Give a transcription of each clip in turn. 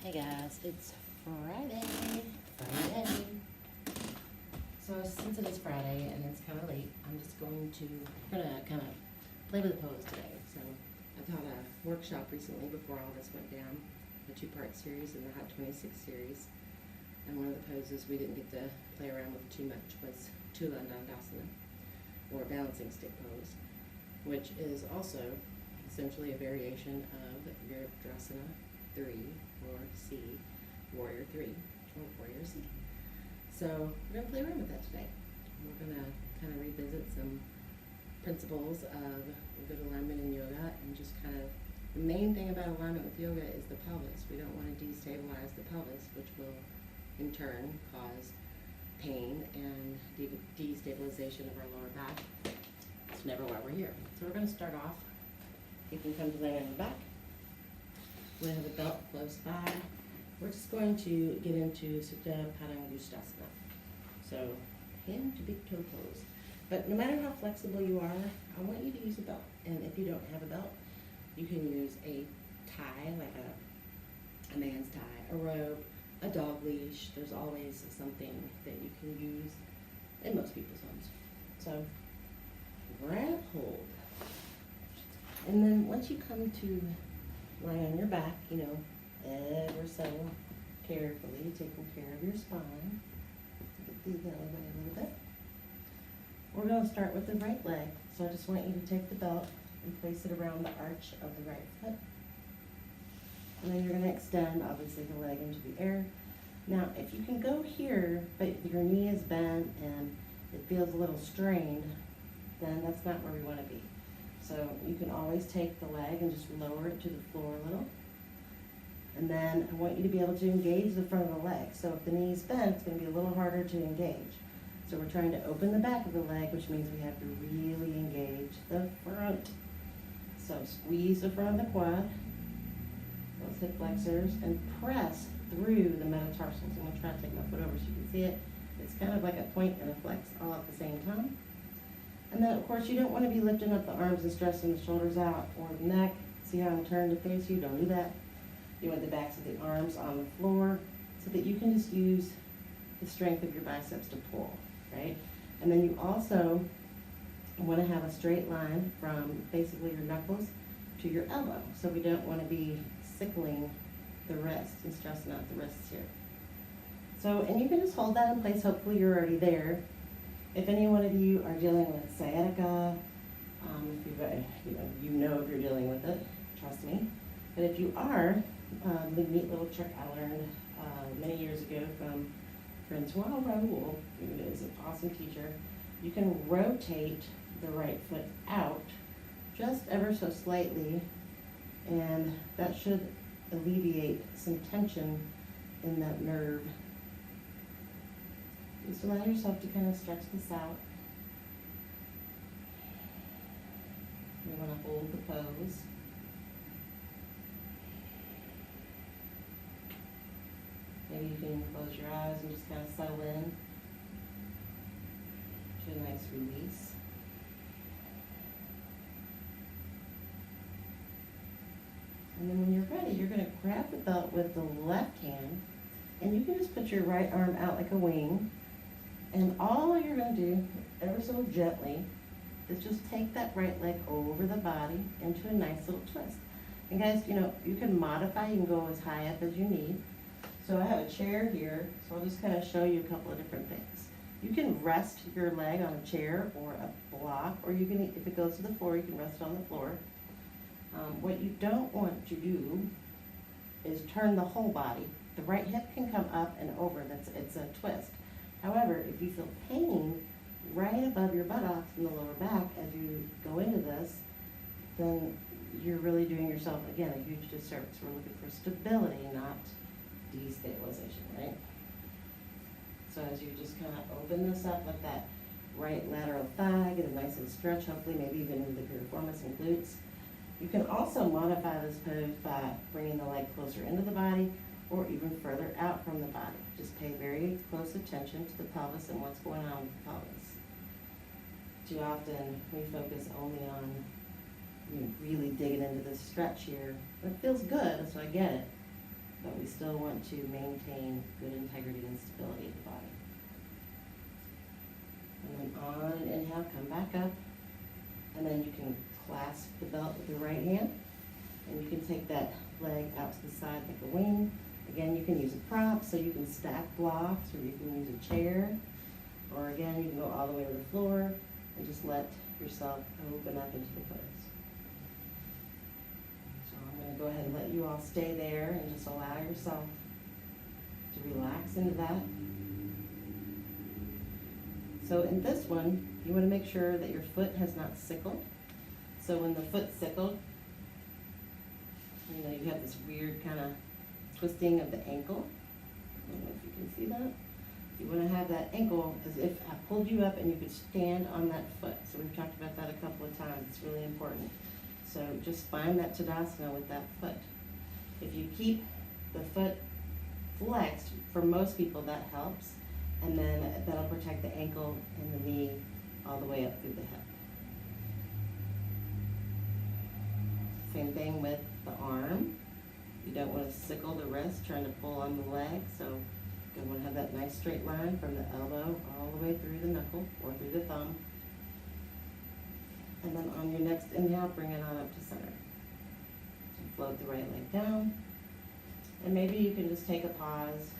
Hey guys, it's Friday. So since it is Friday and it's kind of late, I'm just going to kind of play with the pose today. So I taught a workshop recently before all this went down, a 2-part series in the Hot 26 series. And one of the poses we didn't get to play around with too much was Tuladandasana, or balancing stick pose, which is also essentially a variation of Virabhadrasana 3, or C, Warrior 3, or Warrior C. So we're going to play around with that today. We're going to kind of revisit some principles of good alignment in yoga, and just kind of, the main thing about alignment with yoga is the pelvis. We don't want to destabilize the pelvis, which will in turn cause pain and destabilization of our lower back. It's never why we're here. So we're going to start off. You can come to lay on your back. We have a belt close by. We're just going to get into Supta Padangusthasana. So hand to big toe pose. But no matter how flexible you are, I want you to use a belt. And if you don't have a belt, you can use a tie, like a man's tie, a rope, a dog leash. There's always something that you can use in most people's homes. So grab hold. And then once you come to lie on your back, ever so carefully, taking care of your spine. Get these out of the way a little bit. We're going to start with the right leg. So I just want you to take the belt and place it around the arch of the right foot. And then you're going to extend, obviously, the leg into the air. Now, if you can go here, but your knee is bent and it feels a little strained, then that's not where we want to be. So you can always take the leg and just lower it to the floor a little. And then I want you to be able to engage the front of the leg. So if the knee is bent, it's going to be a little harder to engage. So we're trying to open the back of the leg, which means we have to really engage the front. So squeeze the front of the quad, those hip flexors, and press through the metatarsals. I'm going to try to take my foot over so you can see it. It's kind of like a point and a flex all at the same time. And then, of course, you don't want to be lifting up the arms and stressing the shoulders out or the neck. See how I'm turned to face you? Don't do that. You want the backs of the arms on the floor so that you can just use the strength of your biceps to pull, right? And then you also want to have a straight line from basically your knuckles to your elbow. So we don't want to be sickling the wrist and stressing out the wrists here. So, and you can just hold that in place. Hopefully you're already there. If any one of you are dealing with sciatica, if you're dealing with it, trust me. But if you are, the neat little trick I learned many years ago from Francois Raoul, who is an awesome teacher, you can rotate the right foot out just ever so slightly, and that should alleviate some tension in that nerve. Just allow yourself to kind of stretch this out. You want to hold the pose. Maybe you can close your eyes and just kind of settle in to a nice release. And then when you're ready, you're going to grab the belt with the left hand, and you can just put your right arm out like a wing. And all you're going to do, ever so gently, is just take that right leg over the body into a nice little twist. And guys, you can modify, you can go as high up as you need. So I have a chair here, so I'll just kind of show you a couple of different things. You can rest your leg on a chair or a block, or you can, if it goes to the floor, you can rest on the floor. What you don't want to do is turn the whole body. The right hip can come up and over, it's a twist. However, if you feel pain right above your buttocks in the lower back as you go into this, then you're really doing yourself, again, a huge disservice. We're looking for stability, not destabilization, right? So as you just kind of open this up with that right lateral thigh, get a nice little stretch, hopefully maybe even with the piriformis and glutes. You can also modify this pose by bringing the leg closer into the body or even further out from the body. Just pay very close attention to the pelvis and what's going on with the pelvis. Too often we focus only on really digging into this stretch here. It feels good, so I get it. but we still want to maintain good integrity and stability of the body. And then on an inhale, come back up, and then you can clasp the belt with your right hand, and you can take that leg out to the side like a wing. Again, you can use a prop, so you can stack blocks, or you can use a chair, or again, you can go all the way to the floor and just let yourself open up into the pose. So I'm going to go ahead and let you all stay there and just allow yourself to relax into that. So in this one, you want to make sure that your foot has not sickled. So when the foot sickled, you know, you have this weird kind of twisting of the ankle. I don't know if you can see that. You want to have that ankle as if I pulled you up and you could stand on that foot. So we've talked about that a couple of times. It's really important. So just find that Tadasana with that foot. If you keep the foot flexed, for most people that helps. And then that'll protect the ankle and the knee all the way up through the hip. Same thing with the arm. You don't want to sickle the wrist trying to pull on the leg, so you want to have that nice straight line from the elbow all the way through the knuckle or through the thumb. And then on your next inhale, bring it on up to center. So float the right leg down. And maybe you can just take a pause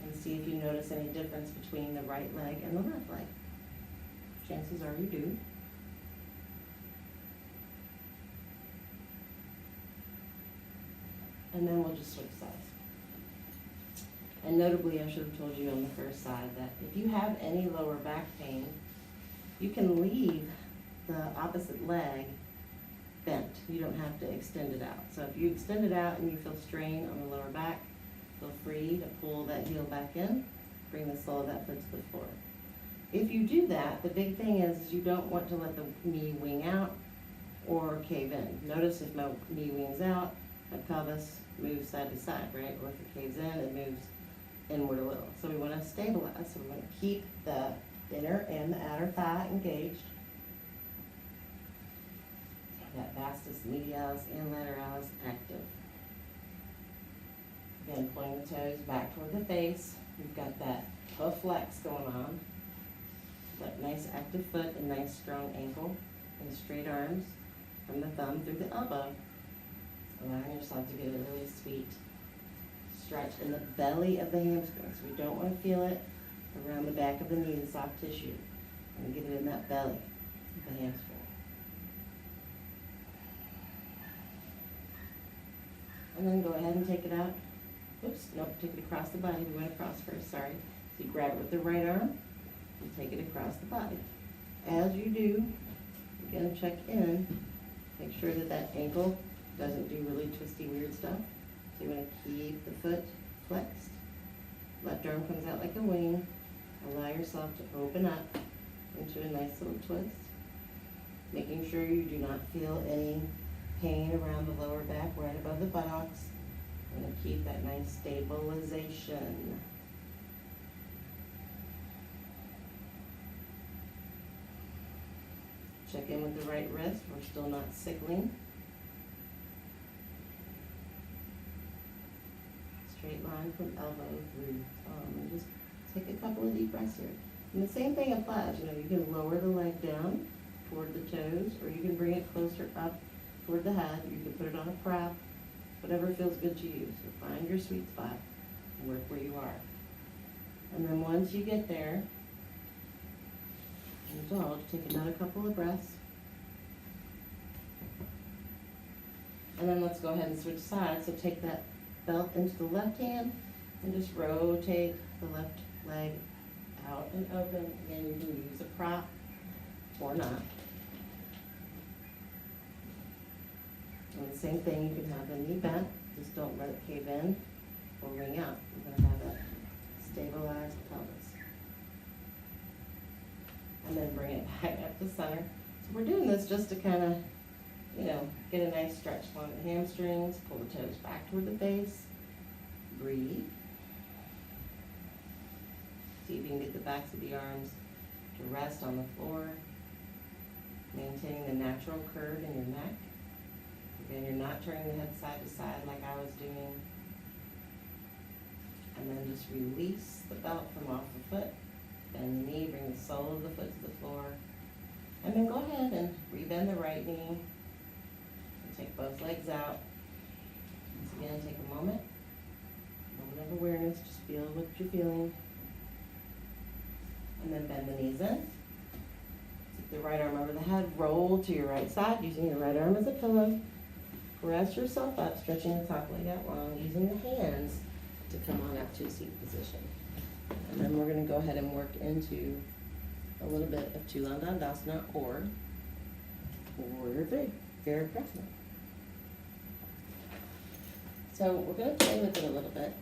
and see if you notice any difference between the right leg and the left leg. Chances are you do. And then we'll just switch sides. And notably, I should have told you on the first side that if you have any lower back pain, you can leave the opposite leg bent. You don't have to extend it out. So if you extend it out and you feel strain on the lower back, feel free to pull that heel back in, bring the sole of that foot to the floor. If you do that, the big thing is you don't want to let the knee wing out or cave in. Notice if my knee wings out, my pelvis moves side to side, right? Or if it caves in, it moves inward a little. So we want to stabilize. So we want to keep the inner and the outer thigh engaged. That vastus medialis and lateralis active. Again, pulling the toes back toward the face. We've got that toe flex going on. That nice active foot and nice strong ankle and straight arms from the thumb through the elbow. Allowing yourself to get a really sweet stretch in the belly of the hamstrings. We don't want to feel it around the back of the knee, the soft tissue. And get it in that belly of the hamstring. And then go ahead and take it out. Oops, nope, take it across the body. We went across first, sorry. So you grab it with the right arm and take it across the body. As you do, again, check in. Make sure that that ankle doesn't do really twisty, weird stuff. So you want to keep the foot flexed. Left arm comes out like a wing. Allow yourself to open up into a nice little twist. Making sure you do not feel any pain around the lower back, right above the buttocks. And keep that nice stabilization. Check in with the right wrist. We're still not sickling. Straight line from elbow through thumb. And just take a couple of deep breaths here. And the same thing applies. You know, you can lower the leg down toward the toes, or you can bring it closer up toward the head. You can put it on a prop, whatever feels good to you. So find your sweet spot and work where you are. And then once you get there, indulge, take another couple of breaths. And then let's go ahead and switch sides. So take that belt into the left hand and just rotate the left leg out and open. Again, you can use a prop or not. And the same thing, you can have the knee bent, just don't let it cave in or ring out. You're going to have that stabilized pelvis. And then bring it back up to center. So we're doing this just to kind of, you know, get a nice stretch along the hamstrings, pull the toes back toward the face, breathe. See if you can get the backs of the arms to rest on the floor, maintaining the natural curve in your neck. Again, you're not turning the head side to side like I was doing. Just release the belt from off the foot. Bend the knee, bring the sole of the foot to the floor. And then go ahead and rebend the right knee. And take both legs out. Once again, take a moment of awareness, just feel what you're feeling. And then bend the knees in. Take the right arm over the head, roll to your right side, using your right arm as a pillow. Press yourself up, stretching the top leg out long, using the hands to come on up to a seated position. And then we're going to go ahead and work into a little bit of Tuladandasana or Virabhadrasana. So we're going to play with it a little bit.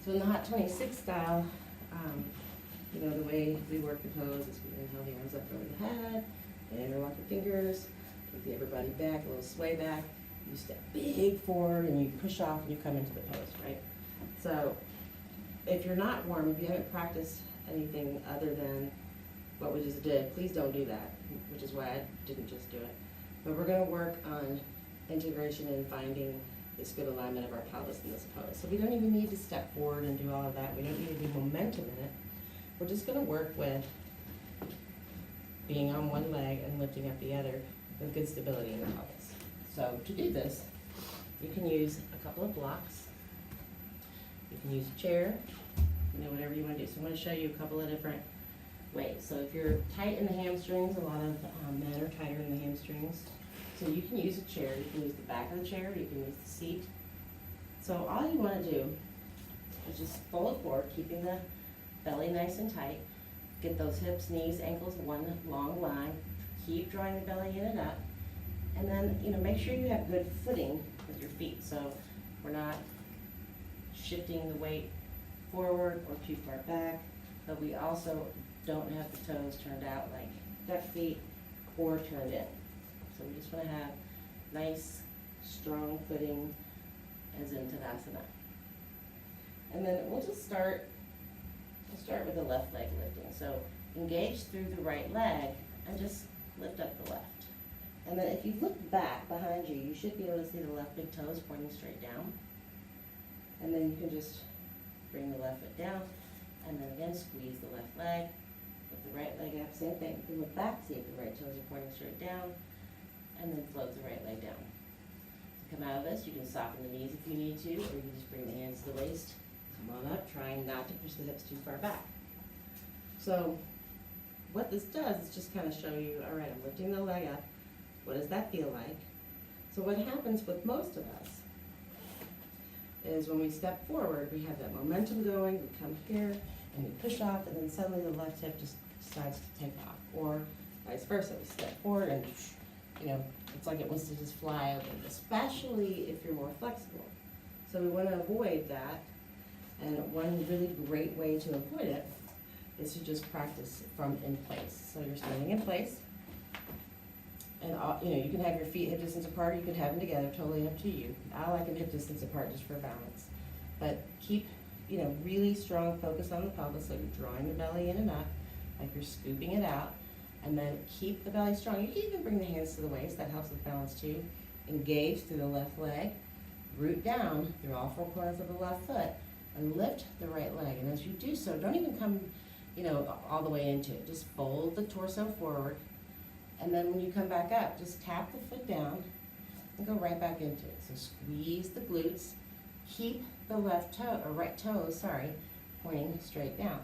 So in the Hot 26 style, the way we work the pose is we inhale the arms up over the head, interlock the fingers, take the upper body back, a little sway back. You step big forward and you push off and you come into the pose, right? So if you're not warm, if you haven't practiced anything other than what we just did, please don't do that, which is why I didn't just do it. But we're going to work on integration and finding this good alignment of our pelvis in this pose. So we don't even need to step forward and do all of that. We don't need to do momentum in it. We're just going to work with being on one leg and lifting up the other with good stability in the pelvis. So to do this, you can use a couple of blocks. You can use a chair, whatever you want to do. So I'm going to show you a couple of different ways. So if you're tight in the hamstrings, a lot of men are tighter in the hamstrings. So you can use a chair, you can use the back of the chair, you can use the seat. So all you want to do is just fold forward, keeping the belly nice and tight. Get those hips, knees, ankles, one long line. Keep drawing the belly in and up. And then, make sure you have good footing with your feet. So we're not shifting the weight forward or too far back, but we also don't have the toes turned out like duck feet or turned in. So we just want to have nice, strong footing as in Tadasana. And then we'll start with the left leg lifting. So engage through the right leg and just lift up the left. And then if you look back behind you, you should be able to see the left big toes pointing straight down. And then you can just bring the left foot down and then again squeeze the left leg. Lift the right leg up, same thing. You can look back, see if the right toes are pointing straight down. And then float the right leg down. To come out of this, you can soften the knees if you need to, or you can just bring the hands to the waist. Come on up, trying not to push the hips too far back. So what this does is just kind of show you, all right, I'm lifting the leg up. What does that feel like? So what happens with most of us is when we step forward, we have that momentum going, we come here, and we push off, and then suddenly the left hip just decides to take off. Or vice versa, we step forward and it's like it wants to just fly open, especially if you're more flexible. So we want to avoid that, and one really great way to avoid it is to just practice from in place. So you're standing in place, and you can have your feet hip distance apart, or you can have them together, totally up to you. I like them hip distance apart just for balance. But keep, really strong focus on the pelvis, so you're drawing the belly in and up, like you're scooping it out. And then keep the belly strong. You can even bring the hands to the waist. That helps with balance too. Engage through the left leg. Root down through all four corners of the left foot. And lift the right leg. And as you do so, don't even come, all the way into it. Just fold the torso forward. And then when you come back up, just tap the foot down and go right back into it. So squeeze the glutes. Keep the right toes, pointing straight down.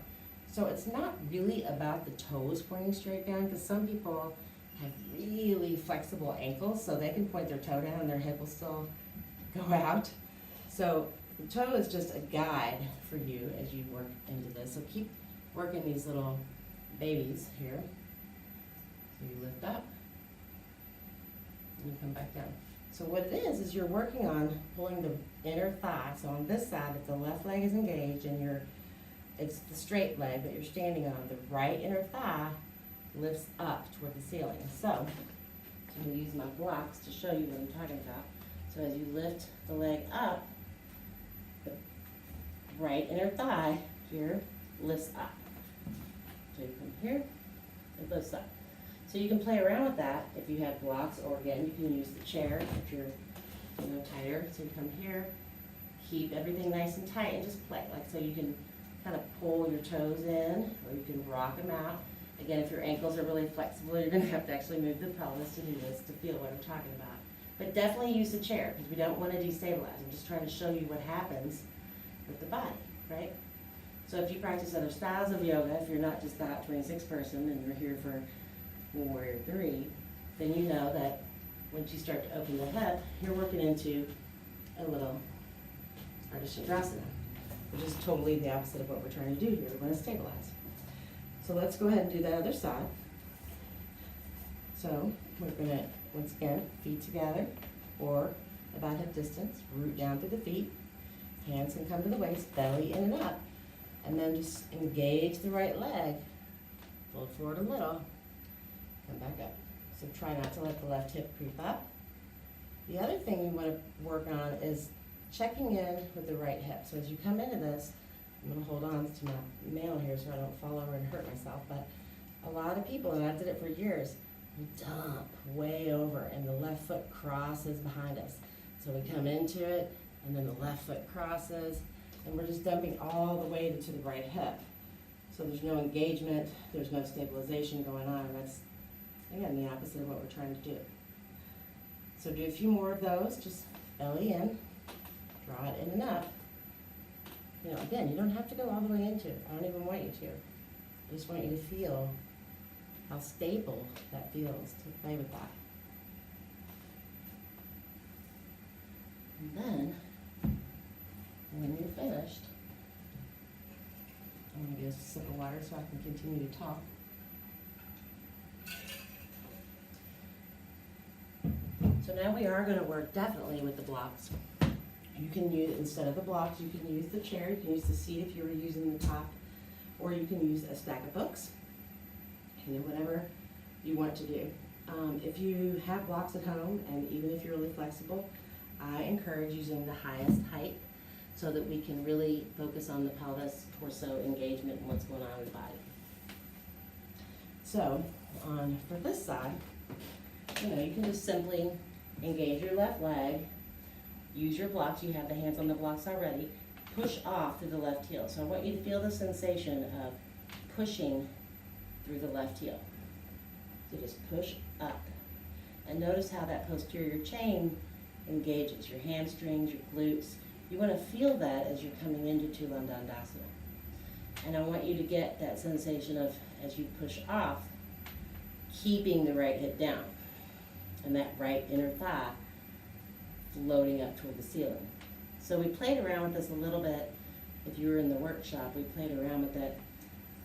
So it's not really about the toes pointing straight down, because some people have really flexible ankles, so they can point their toe down and their hip will still go out. So the toe is just a guide for you as you work into this. So keep working these little babies here. So you lift up and you come back down. So what it is you're working on pulling the inner thigh. So on this side, if the left leg is engaged and it's the straight leg that you're standing on, the right inner thigh lifts up toward the ceiling. So I'm going to use my blocks to show you what I'm talking about. So as you lift the leg up, the right inner thigh here lifts up. So you come here, it lifts up. So you can play around with that if you have blocks, or again, you can use the chair if you're tighter. So you come here, keep everything nice and tight and just play. Like, so you can kind of pull your toes in, or you can rock them out. Again, if your ankles are really flexible, you're gonna have to actually move the pelvis to do this, to feel what I'm talking about. But definitely use the chair, because we don't want to destabilize. I'm just trying to show you what happens with the body, right? So if you practice other styles of yoga, if you're not just that 26 person and you're here for Warrior 3, then you know that once you start to open the hip, you're working into a little Virabhadrasana, which is totally the opposite of what we're trying to do here. We want to stabilize. So let's go ahead and do that other side. So we're going to, once again, feet together or about hip distance, root down through the feet, hands can come to the waist, belly in and up, and then just engage the right leg, fold forward a little, come back up. So try not to let the left hip creep up. The other thing you want to work on is checking in with the right hip. So as you come into this, I'm going to hold on to my mail here so I don't fall over and hurt myself, but a lot of people, and I did it for years, we dump way over and the left foot crosses behind us. So we come into it and then the left foot crosses and we're just dumping all the way to the right hip. So there's no engagement, there's no stabilization going on, and that's, again, the opposite of what we're trying to do. So do a few more of those, just belly in, draw it in and up. You know, again, you don't have to go all the way into it. I don't even want you to. I just want you to feel how stable that feels to play with that. And then, when you're finished, I'm going to get a sip of water so I can continue to talk. So now we are going to work definitely with the blocks. You can use, instead of the blocks, you can use the chair, you can use the seat if you were using the top, or you can use a stack of books. You know, whatever you want to do. If you have blocks at home, and even if you're really flexible, I encourage using the highest height so that we can really focus on the pelvis, torso engagement, and what's going on with the body. So, for this side, you know, you can just simply engage your left leg, use your blocks, you have the hands on the blocks already, push off through the left heel. So I want you to feel the sensation of pushing through the left heel. So just push up. And notice how that posterior chain engages your hamstrings, your glutes. You want to feel that as you're coming into Tuladandasana. And I want you to get that sensation of, as you push off, keeping the right hip down. And that right inner thigh floating up toward the ceiling. So we played around with this a little bit. If you were in the workshop, we played around with it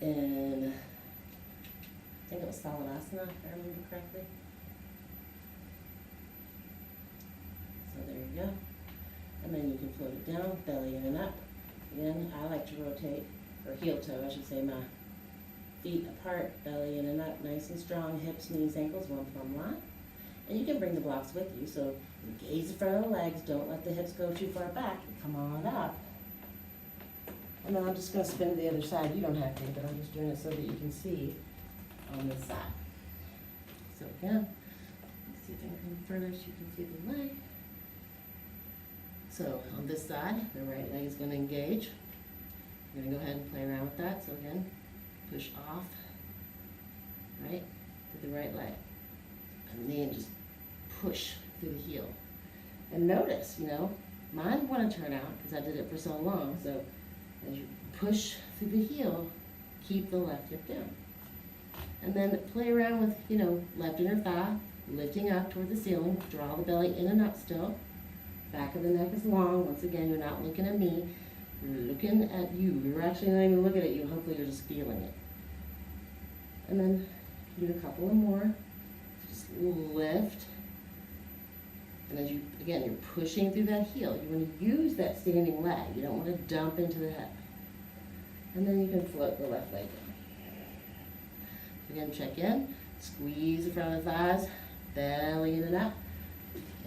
in, I think it was Tuladandasana, if I remember correctly. So there you go. And then you can float it down, belly in and up. Again, I like to rotate, or heel toe, I should say, my feet apart, belly in and up, nice and strong, hips, knees, ankles, one plumb line. And you can bring the blocks with you, so engage the front of the legs, don't let the hips go too far back, come on up. And then I'm just going to spin to the other side. You don't have to, but I'm just doing it so that you can see on this side. So again, let's see if I can come further so you can see the leg. So on this side, the right leg is going to engage. We're going to go ahead and play around with that. So again, push off, right, to the right leg. And then just push through the heel. And notice, you know, mine want to turn out because I did it for so long. So as you push through the heel, keep the left hip down. And then play around with, you know, left inner thigh, lifting up toward the ceiling, draw the belly in and up still. Back of the neck is long. Once again, you're not looking at me, you're looking at you. You're actually not even looking at you, hopefully you're just feeling it. And then do a couple of more. Just lift. And as you, again, you're pushing through that heel. You want to use that standing leg. You don't want to dump into the hip. And then you can float the left leg in. Again, check in. Squeeze the front of the thighs. Belly in and up.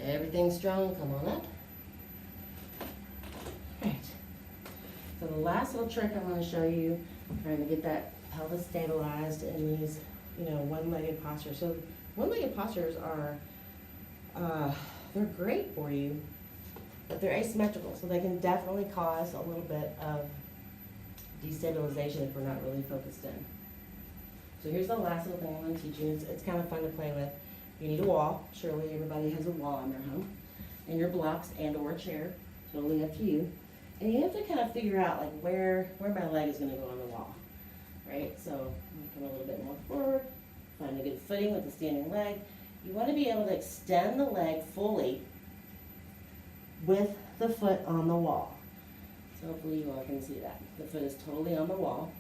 Everything's strong. Come on up. Right. So the last little trick I want to show you, trying to get that pelvis stabilized in these, you know, one-legged postures. So one-legged postures are, they're great for you but they're asymmetrical, so they can definitely cause a little bit of destabilization if we're not really focused in. So here's the last little thing I'm going to teach you. It's kind of fun to play with. You need a wall. Surely everybody has a wall in their home. And your blocks and or a chair. Totally up to you. And you have to kind of figure out like where my leg is going to go on the wall. Right? So I'm going to come a little bit more forward. Find a good footing with the standing leg. You want to be able to extend the leg fully with the foot on the wall. So hopefully you all can see that. The foot is totally on the wall.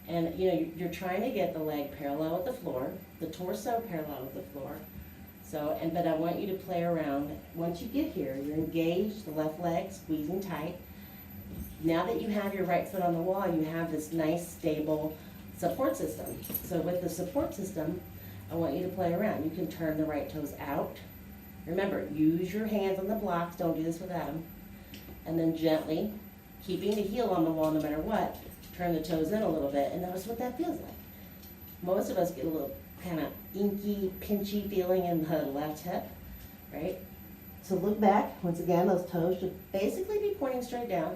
And you know, you're trying to get the leg parallel with the floor, the torso parallel with the floor. So, but I want you to play around. Once you get here, you're engaged, the left leg squeezing tight. Now that you have your right foot on the wall, you have this nice stable support system. So with the support system, I want you to play around. You can turn the right toes out. Remember, use your hands on the blocks, don't do this without them. And then gently, keeping the heel on the wall no matter what, turn the toes in a little bit and notice what that feels like. Most of us get a little kind of inky, pinchy feeling in the left hip, right? So look back. Once again, those toes should basically be pointing straight down.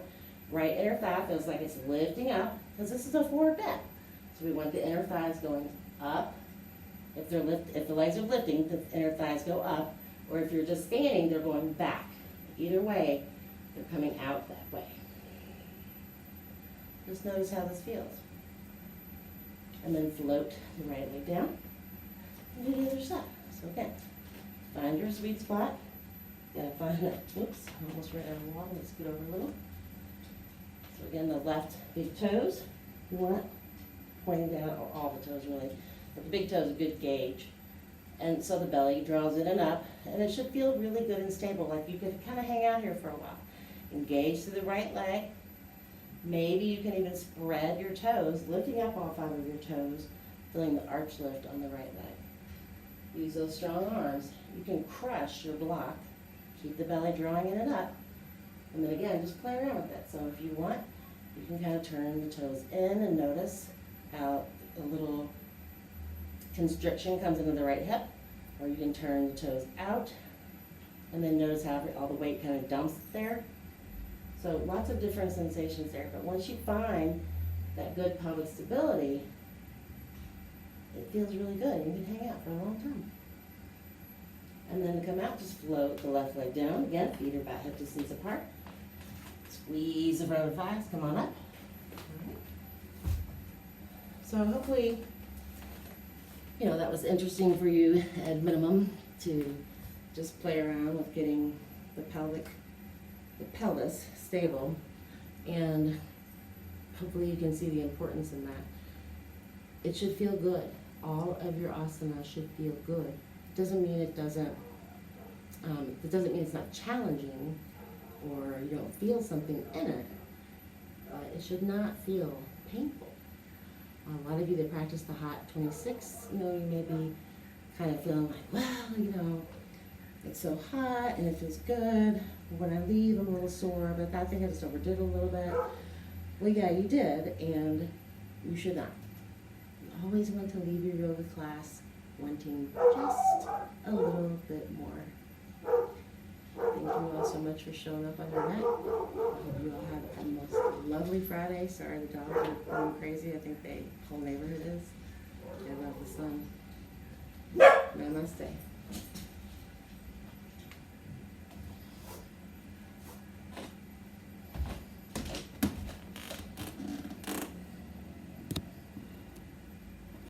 Right inner thigh feels like it's lifting up because this is a forward bend. So we want the inner thighs going up. If the legs are lifting, the inner thighs go up. Or if you're just standing, they're going back. Either way, they're coming out that way. Just notice how this feels. And then float the right leg down and do the other side. So again, find your sweet spot. Gotta find that, oops, I'm almost right out of the wall. Let's scoot over a little. So again, the left big toes, you want pointing down, or all the toes really. But the big toe is a good gauge. And so the belly draws in and up, and it should feel really good and stable, like you could kind of hang out here for a while. Engage to the right leg. Maybe you can even spread your toes, lifting up all 5 of your toes, feeling the arch lift on the right leg. Use those strong arms. You can crush your block. Keep the belly drawing in and up. And then again, just play around with that. So if you want, you can kind of turn the toes in and notice how a little constriction comes into the right hip. Or you can turn the toes out and then notice how all the weight kind of dumps there. So lots of different sensations there, but once you find that good pelvic stability, it feels really good. You can hang out for a long time. And then to come out, just float the left leg down. Again, feet are about hip distance apart. Squeeze the front of the thighs, come on up. All right. So hopefully, you know, that was interesting for you at minimum to just play around with getting the pelvis stable, and hopefully you can see the importance in that. It should feel good. All of your asana should feel good. It doesn't mean it doesn't mean it's not challenging or you don't feel something in it, but it should not feel painful. A lot of you that practice the hot 26, you know, you may be kind of feeling like, well, you know, it's so hot and it feels good. When I leave, I'm a little sore, but I think I just overdid a little bit. Well, yeah, you did, and you should not. You always want to leave your yoga class wanting just a little bit more. Thank you all so much for showing up on your mat. I hope you all have a most lovely Friday. Sorry the dogs are going crazy. I think the whole neighborhood is. I love the sun. Namaste.